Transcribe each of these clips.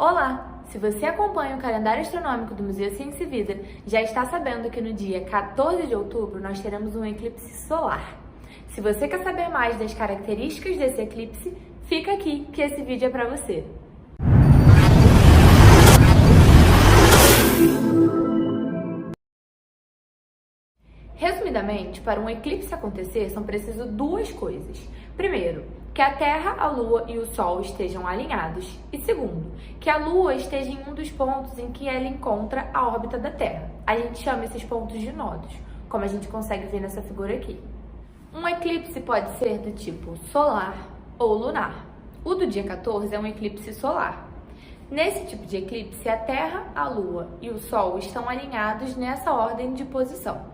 Olá! Se você acompanha o calendário astronômico do Museu Ciência e Vida, já está sabendo que no dia 14 de outubro nós teremos um eclipse solar. Se você quer saber mais das características desse eclipse, fica aqui que esse vídeo é para você. Resumidamente, para um eclipse acontecer, são precisas duas coisas. Primeiro, que a Terra, a Lua e o Sol estejam alinhados. E segundo, que a Lua esteja em um dos pontos em que ela encontra a órbita da Terra. A gente chama esses pontos de nodos, como a gente consegue ver nessa figura aqui. Um eclipse pode ser do tipo solar ou lunar. O do dia 14 é um eclipse solar. Nesse tipo de eclipse, a Terra, a Lua e o Sol estão alinhados nessa ordem de posição.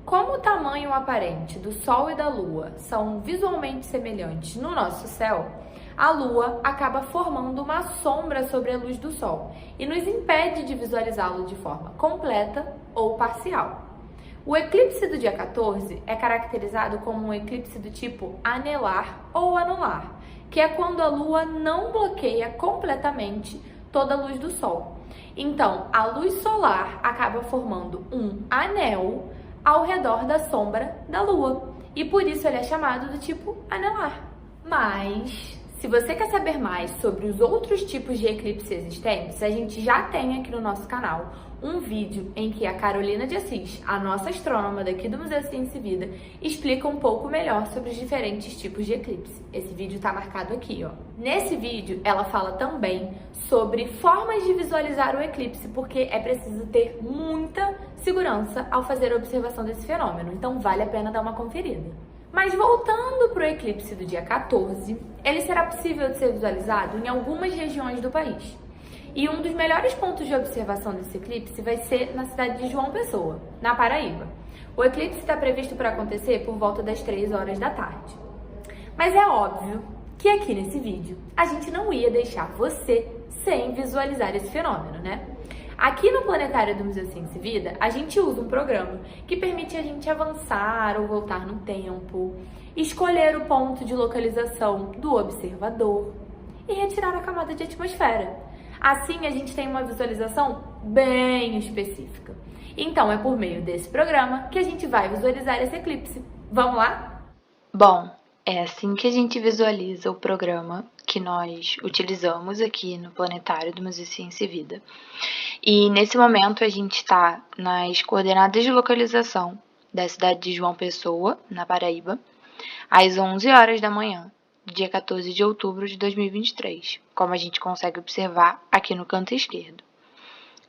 Como o tamanho aparente do Sol e da Lua são visualmente semelhantes no nosso céu, a Lua acaba formando uma sombra sobre a luz do Sol e nos impede de visualizá-lo de forma completa ou parcial. O eclipse do dia 14 é caracterizado como um eclipse do tipo anelar ou anular, que é quando a Lua não bloqueia completamente toda a luz do Sol. Então, a luz solar acaba formando um anel ao redor da sombra da Lua, e por isso ele é chamado do tipo anelar. Mas, se você quer saber mais sobre os outros tipos de eclipse existentes, a gente já tem aqui no nosso canal um vídeo em que a Carolina de Assis, a nossa astrônoma daqui do Museu Ciência e Vida, explica um pouco melhor sobre os diferentes tipos de eclipse. Esse vídeo está marcado aqui, ó. Nesse vídeo, ela fala também sobre formas de visualizar o eclipse, porque é preciso ter muita segurança ao fazer a observação desse fenômeno, então vale a pena dar uma conferida. Mas voltando para o eclipse do dia 14, ele será possível de ser visualizado em algumas regiões do país. E um dos melhores pontos de observação desse eclipse vai ser na cidade de João Pessoa, na Paraíba. O eclipse está previsto para acontecer por volta das 3 horas da tarde. Mas é óbvio que aqui nesse vídeo a gente não ia deixar você sem visualizar esse fenômeno, né? Aqui no Planetário do Museu Ciência e Vida, a gente usa um programa que permite a gente avançar ou voltar no tempo, escolher o ponto de localização do observador e retirar a camada de atmosfera. Assim, a gente tem uma visualização bem específica. Então, é por meio desse programa que a gente vai visualizar esse eclipse. Vamos lá? Bom, é assim que a gente visualiza o programa que nós utilizamos aqui no Planetário do Museu Ciência e Vida. E nesse momento a gente está nas coordenadas de localização da cidade de João Pessoa, na Paraíba, às 11 horas da manhã, do dia 14 de outubro de 2023, como a gente consegue observar aqui no canto esquerdo.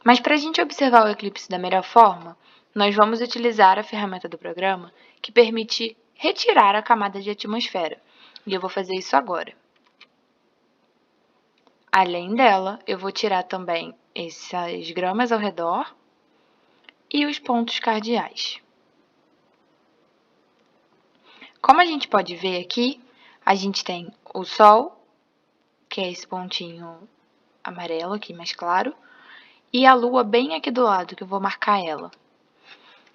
Mas para a gente observar o eclipse da melhor forma, nós vamos utilizar a ferramenta do programa que permite retirar a camada de atmosfera, e eu vou fazer isso agora. Além dela, eu vou tirar também essas gramas ao redor e os pontos cardeais. Como a gente pode ver aqui, a gente tem o Sol, que é esse pontinho amarelo aqui mais claro, e a Lua bem aqui do lado, que eu vou marcar ela.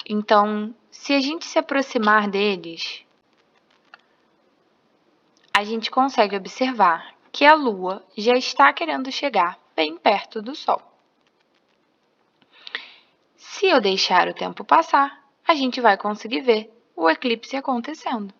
Então, se a gente se aproximar deles, a gente consegue observar que a Lua já está querendo chegar bem perto do Sol. Se eu deixar o tempo passar, a gente vai conseguir ver o eclipse acontecendo.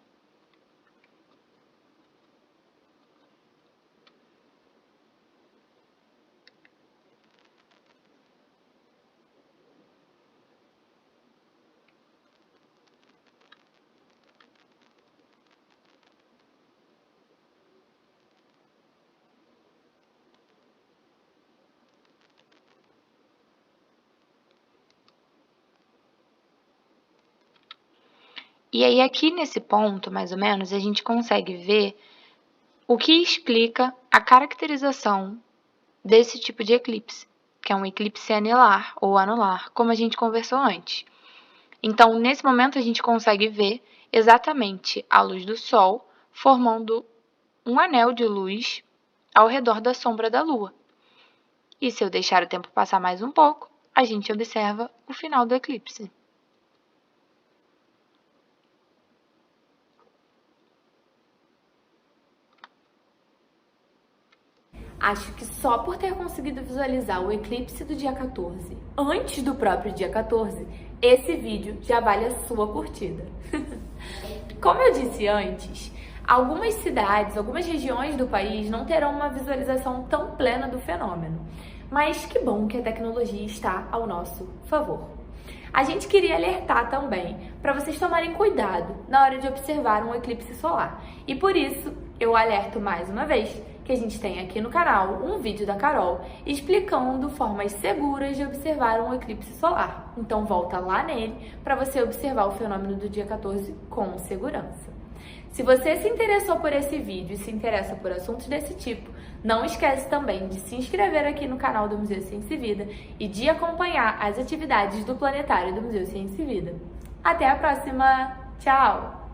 E aí, aqui nesse ponto, mais ou menos, a gente consegue ver o que explica a caracterização desse tipo de eclipse, que é um eclipse anelar ou anular, como a gente conversou antes. Então, nesse momento, a gente consegue ver exatamente a luz do Sol formando um anel de luz ao redor da sombra da Lua. E se eu deixar o tempo passar mais um pouco, a gente observa o final do eclipse. Acho que só por ter conseguido visualizar o eclipse do dia 14 antes do próprio dia 14, esse vídeo já vale a sua curtida. Como eu disse antes, algumas cidades, algumas regiões do país não terão uma visualização tão plena do fenômeno. Mas que bom que a tecnologia está ao nosso favor. A gente queria alertar também para vocês tomarem cuidado na hora de observar um eclipse solar. E por isso, eu alerto mais uma vez que a gente tem aqui no canal um vídeo da Carol explicando formas seguras de observar um eclipse solar. Então volta lá nele para você observar o fenômeno do dia 14 com segurança. Se você se interessou por esse vídeo e se interessa por assuntos desse tipo, não esquece também de se inscrever aqui no canal do Museu Ciência e Vida e de acompanhar as atividades do Planetário do Museu Ciência e Vida. Até a próxima! Tchau!